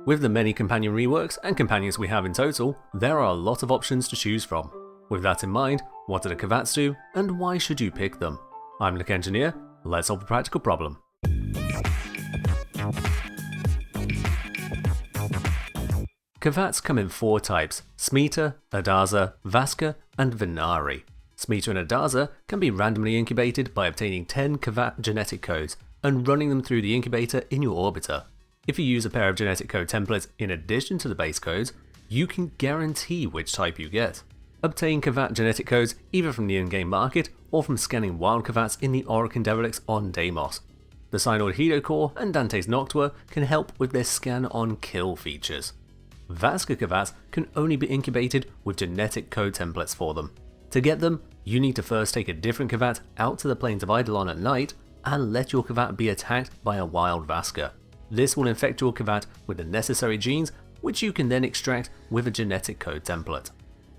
With the many companion reworks and companions we have in total, there are a lot of options to choose from. With that in mind, what do the Kavats do, and why should you pick them? I'm Nick Engineer, let's solve a practical problem. Kavats come in 4 types: Smeeta, Adarza, Vasca, and Venari. Smeeta and Adarza can be randomly incubated by obtaining 10 Kavat genetic codes and running them through the incubator in your orbiter. If you use a pair of genetic code templates in addition to the base codes, you can guarantee which type you get. Obtain Kavat genetic codes either from the in-game market or from scanning wild Kavats in the Orokin Derelicts on Deimos. The Synod Hido Core and Dante's Noctua can help with their scan on kill features. Vasca Kavats can only be incubated with genetic code templates for them. To get them, you need to first take a different Kavat out to the plains of Eidolon at night and let your Kavat be attacked by a wild Vasca. This will infect your Kavat with the necessary genes, which you can then extract with a genetic code template.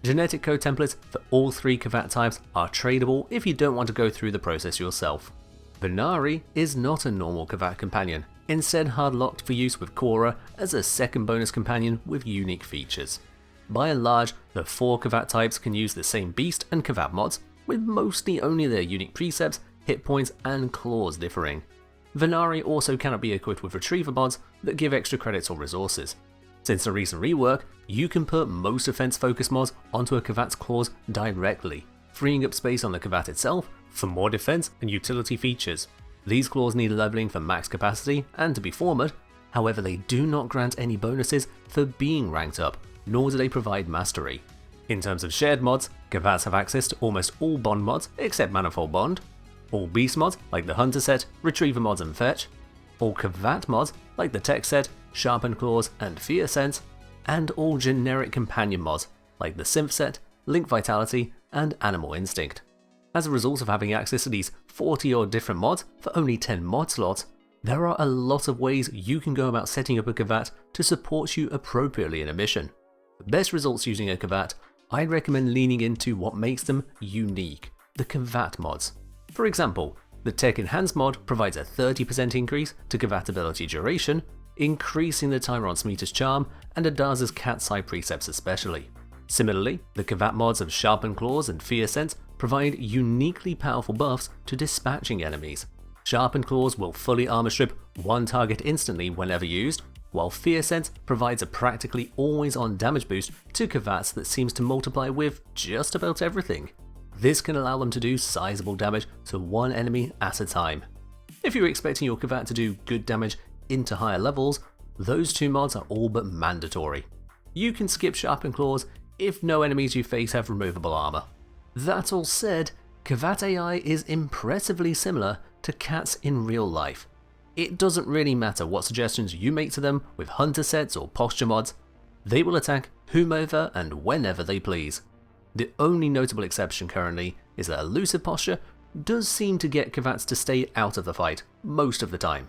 Genetic code templates for all 3 Kavat types are tradable if you don't want to go through the process yourself. Venari is not a normal Kavat companion, instead hard-locked for use with Korra as a second bonus companion with unique features. By and large, the 4 Kavat types can use the same beast and Kavat mods, with mostly only their unique precepts, hit points, and claws differing. Venari also cannot be equipped with retriever mods that give extra credits or resources. Since the recent rework, you can put most defense focus mods onto a Kavat's claws directly, freeing up space on the Kavat itself for more defense and utility features. These claws need leveling for max capacity and to be formed, however they do not grant any bonuses for being ranked up, nor do they provide mastery. In terms of shared mods, Kavats have access to almost all Bond mods except Manifold Bond, all Beast mods like the Hunter set, Retriever mods and Fetch, all Kavat mods like the Tech set, Sharpened Claws and Fear Sense, and all generic companion mods like the Synth set, Link Vitality and Animal Instinct. As a result of having access to these 40 odd different mods for only 10 mod slots, there are a lot of ways you can go about setting up a Kavat to support you appropriately in a mission. For best results using a Kavat, I'd recommend leaning into what makes them unique, the Kavat mods. For example, the Tech Enhance mod provides a 30% increase to Kavat ability duration, increasing the timer on Smeeta's charm and Adarza's Cat's Eye precepts especially. Similarly, the Kavat mods of Sharpened Claws and Fear Sense provide uniquely powerful buffs to dispatching enemies. Sharpened Claws will fully armor strip one target instantly whenever used, while Fear Sense provides a practically always-on damage boost to Kavats that seems to multiply with just about everything. This can allow them to do sizable damage to one enemy at a time. If you're expecting your Kavat to do good damage into higher levels, those 2 mods are all but mandatory. You can skip Sharpened Claws if no enemies you face have removable armor. That all said, Kavat AI is impressively similar to cats in real life. It doesn't really matter what suggestions you make to them with hunter sets or posture mods, they will attack whomever and whenever they please. The only notable exception currently is that elusive posture does seem to get Kavats to stay out of the fight most of the time.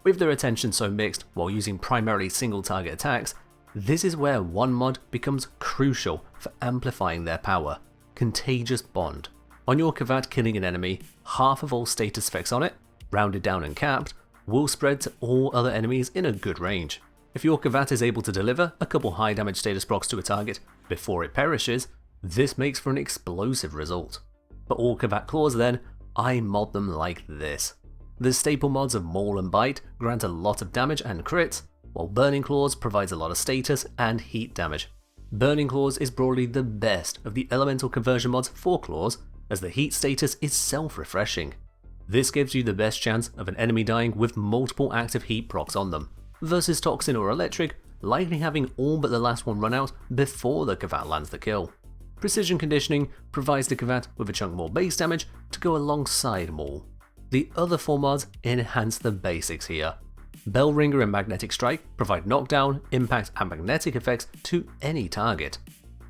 With their attention so mixed while using primarily single target attacks, this is where one mod becomes crucial for amplifying their power: Contagious Bond. On your Kavat killing an enemy, half of all status effects on it, rounded down and capped, will spread to all other enemies in a good range. If your Kavat is able to deliver a couple high damage status procs to a target before it perishes, this makes for an explosive result. For all Kavat claws then, I mod them like this. The staple mods of Maul and Bite grant a lot of damage and crits, while Burning Claws provides a lot of status and heat damage. Burning Claws is broadly the best of the elemental conversion mods for claws, as the heat status is self-refreshing. This gives you the best chance of an enemy dying with multiple active heat procs on them, versus Toxin or Electric likely having all but the last one run out before the Kavat lands the kill. Precision Conditioning provides the Kavat with a chunk more base damage to go alongside Maul. The other 4 mods enhance the basics here. Bellringer and Magnetic Strike provide knockdown, impact and magnetic effects to any target.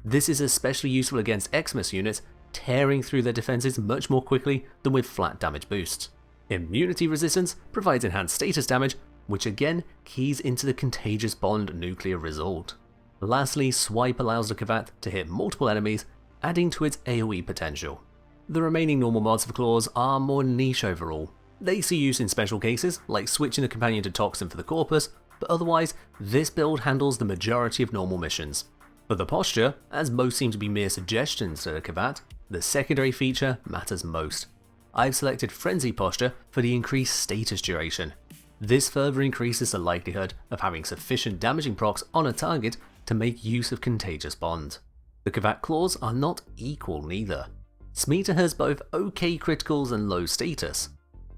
This is especially useful against Xmas units, tearing through their defenses much more quickly than with flat damage boosts. Immunity Resistance provides enhanced status damage, which again keys into the Contagious Bond nuclear result. Lastly, Swipe allows the Kavat to hit multiple enemies, adding to its AoE potential. The remaining normal mods for claws are more niche overall. They see use in special cases, like switching the companion to Toxin for the Corpus, but otherwise, this build handles the majority of normal missions. For the posture, as most seem to be mere suggestions to the Kavat, the secondary feature matters most. I've selected Frenzy Posture for the increased status duration. This further increases the likelihood of having sufficient damaging procs on a target to make use of Contagious Bond. The Kavat claws are not equal neither. Smeeta has both okay criticals and low status.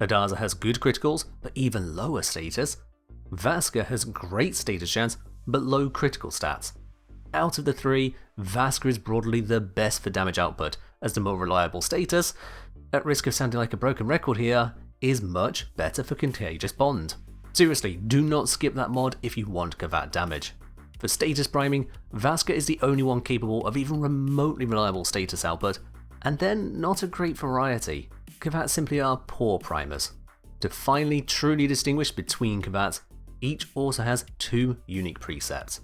Adarza has good criticals but even lower status. Vasca has great status chance but low critical stats. Out of the three, Vasca is broadly the best for damage output, as the more reliable status, at risk of sounding like a broken record here, is much better for Contagious Bond. Seriously, do not skip that mod if you want Kavat damage. For status priming, Vasca is the only one capable of even remotely reliable status output, and then not a great variety. Kavats simply are poor primers. To finally truly distinguish between Kavats, each also has two unique precepts.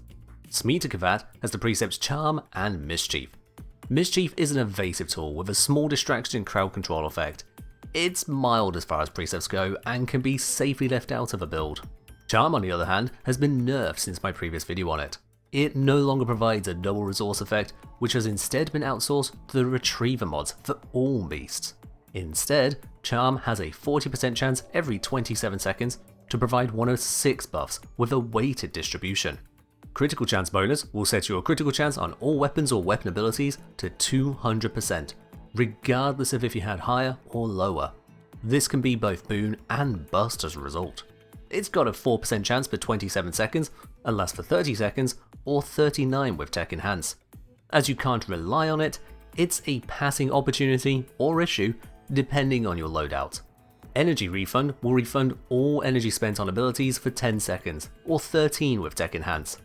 Smeeta Kavat has the precepts Charm and Mischief. Mischief is an evasive tool with a small distraction and crowd control effect. It's mild as far as precepts go and can be safely left out of a build. Charm, on the other hand, has been nerfed since my previous video on it. It no longer provides a double resource effect, which has instead been outsourced to the Retriever mods for all beasts. Instead, Charm has a 40% chance every 27 seconds to provide one of 6 buffs with a weighted distribution. Critical chance bonus will set your critical chance on all weapons or weapon abilities to 200%, regardless of if you had higher or lower. This can be both boon and bust as a result. It's got a 4% chance for 27 seconds, and lasts for 30 seconds, or 39 with Tech Enhance. As you can't rely on it, it's a passing opportunity or issue depending on your loadout. Energy Refund will refund all energy spent on abilities for 10 seconds, or 13 with Tech Enhance.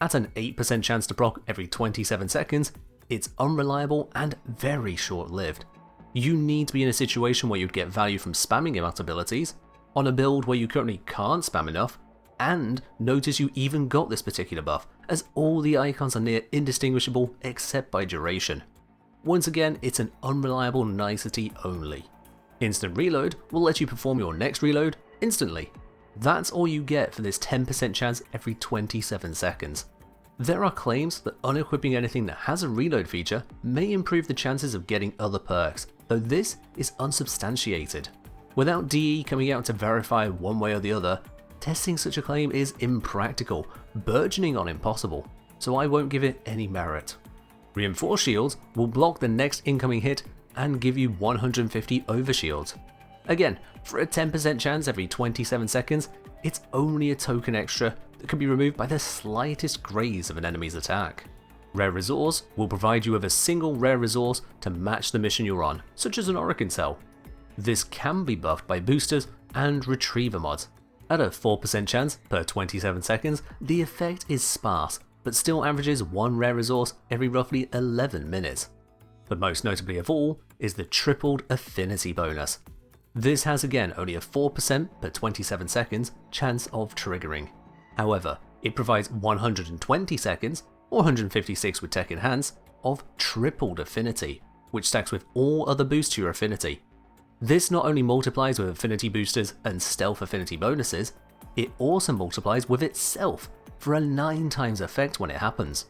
At an 8% chance to proc every 27 seconds, it's unreliable and very short-lived. You need to be in a situation where you'd get value from spamming him out abilities, on a build where you currently can't spam enough, and notice you even got this particular buff, as all the icons are near indistinguishable except by duration. Once again, it's an unreliable nicety only. Instant Reload will let you perform your next reload instantly. That's all you get for this 10% chance every 27 seconds. There are claims that unequipping anything that has a reload feature may improve the chances of getting other perks, though this is unsubstantiated. Without DE coming out to verify one way or the other, testing such a claim is impractical, burgeoning on impossible, so I won't give it any merit. Reinforced shields will block the next incoming hit and give you 150 overshields. Again, for a 10% chance every 27 seconds, it's only a token extra that can be removed by the slightest graze of an enemy's attack. Rare Resource will provide you with a single rare resource to match the mission you're on, such as an Oricon Cell. This can be buffed by boosters and Retriever mods. At a 4% chance per 27 seconds, the effect is sparse, but still averages one rare resource every roughly 11 minutes. But most notably of all is the tripled affinity bonus. This has again only a 4% per 27 seconds chance of triggering. However, it provides 120 seconds, or 156 with Tech Enhance, of tripled affinity, which stacks with all other boosts to your affinity. This not only multiplies with affinity boosters and stealth affinity bonuses, it also multiplies with itself for a 9 times effect when it happens.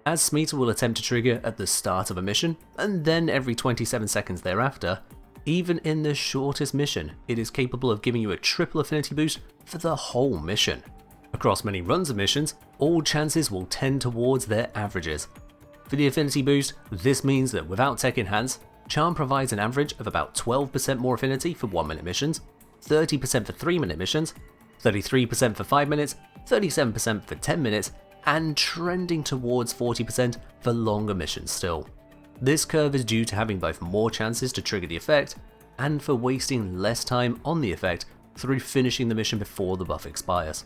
As Smeeta will attempt to trigger at the start of a mission, and then every 27 seconds thereafter, even in the shortest mission, it is capable of giving you a triple affinity boost for the whole mission. Across many runs of missions, all chances will tend towards their averages. For the affinity boost, this means that without Tech Enhance, Charm provides an average of about 12% more affinity for 1 minute missions, 30% for 3 minute missions, 33% for 5 minutes, 37% for 10 minutes, and trending towards 40% for longer missions still. This curve is due to having both more chances to trigger the effect, and for wasting less time on the effect through finishing the mission before the buff expires.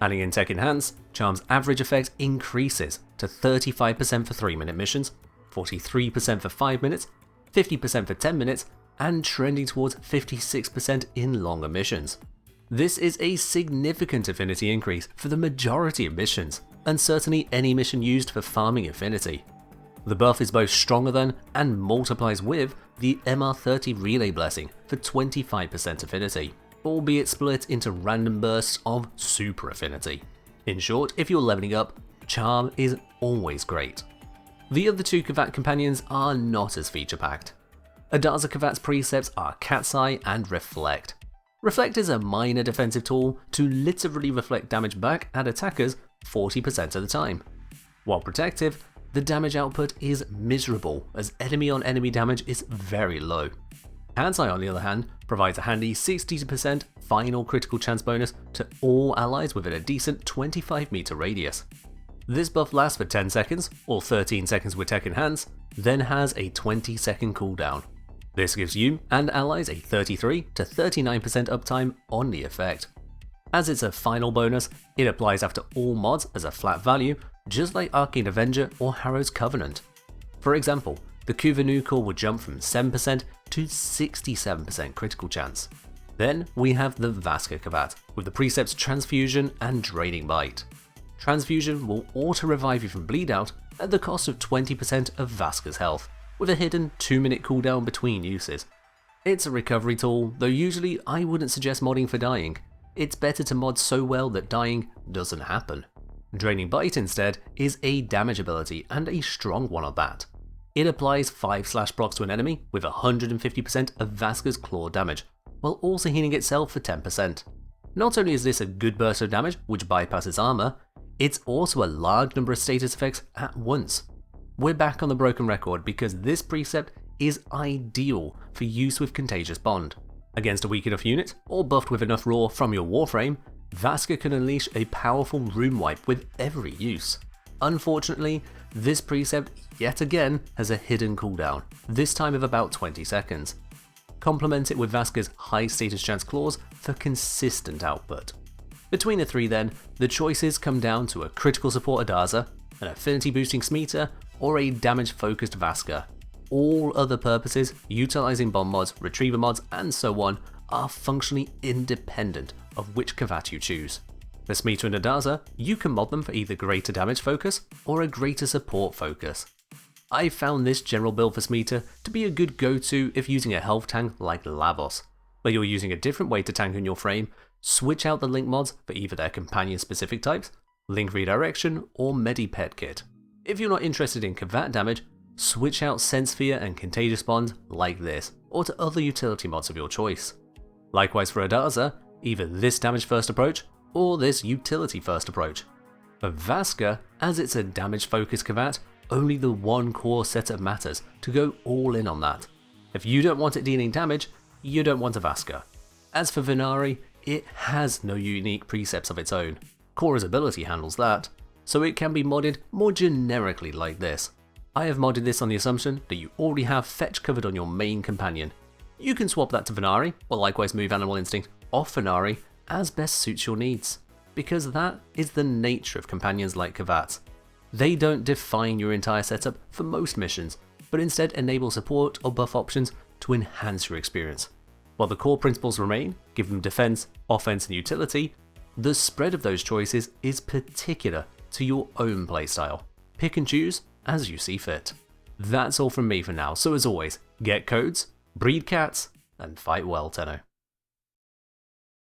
Adding in Tech Enhance, Charm's average effect increases to 35% for 3 minute missions, 43% for 5 minutes, 50% for 10 minutes, and trending towards 56% in longer missions. This is a significant affinity increase for the majority of missions, and certainly any mission used for farming affinity. The buff is both stronger than and multiplies with the MR30 Relay Blessing for 25% affinity, albeit split into random bursts of super affinity. In short, if you're leveling up, Charm is always great. The other two Kavat companions are not as feature packed. Adarza Kavat's precepts are Cat's Eye and Reflect. Reflect is a minor defensive tool to literally reflect damage back at attackers 40% of the time. While protective, the damage output is miserable as enemy on enemy damage is very low. Cat's Eye on the other hand provides a handy 60% final critical chance bonus to all allies within a decent 25 meter radius. This buff lasts for 10 seconds or 13 seconds with tech in hands, then has a 20-second cooldown. This gives you and allies a 33 to 39% uptime on the effect. As it's a final bonus, it applies after all mods as a flat value, just like Arcane Avenger or Harrow's Covenant. For example, the Kuvanu core will jump from 7% to 67% critical chance. Then we have the Vasca Kavat, with the precepts Transfusion and Draining Bite. Transfusion will auto-revive you from bleed out at the cost of 20% of Vasca's health, with a hidden 2-minute cooldown between uses. It's a recovery tool, though usually I wouldn't suggest modding for dying. It's better to mod so well that dying doesn't happen. Draining Bite instead is a damage ability and a strong one at that. It applies 5 slash procs to an enemy with 150% of Vasca's claw damage, while also healing itself for 10%. Not only is this a good burst of damage which bypasses armor, it's also a large number of status effects at once. We're back on the broken record because this precept is ideal for use with Contagious Bond. Against a weak enough unit, or buffed with enough raw from your Warframe, Vasca can unleash a powerful room wipe with every use. Unfortunately, this precept yet again has a hidden cooldown, this time of about 20 seconds. Complement it with Vasca's high status chance claws for consistent output. Between the three then, the choices come down to a critical support Adarza, an affinity boosting Smeeta, or a damage focused Vasca. All other purposes, utilizing bomb mods, retriever mods, and so on, are functionally independent of which Kavat you choose. For Smeeta and Adarza, you can mod them for either greater damage focus or a greater support focus. I found this general build for Smeeta to be a good go-to if using a health tank like Lavos. Where you're using a different way to tank in your frame, switch out the link mods for either their companion specific types, link redirection, or Medipet kit. If you're not interested in Kavat damage, switch out Sensefear and Contagious Bond like this, or to other utility mods of your choice. Likewise for Adarza, either this damage first approach, or this utility first approach. For Vasca, as it's a damage focused Kavat, only the one core setup matters to go all in on that. If you don't want it dealing damage, you don't want a Vasca. As for Venari, it has no unique precepts of its own. Core's ability handles that, so it can be modded more generically like this. I have modded this on the assumption that you already have fetch covered on your main companion. You can swap that to Venari, or likewise move Animal Instinct off Venari as best suits your needs, because that is the nature of companions like Kavats. They don't define your entire setup for most missions, but instead enable support or buff options to enhance your experience. While the core principles remain, give them defense, offense and utility, the spread of those choices is particular to your own playstyle. Pick and choose as you see fit. That's all from me for now, so as always, get codes, breed cats, and fight well, Tenno.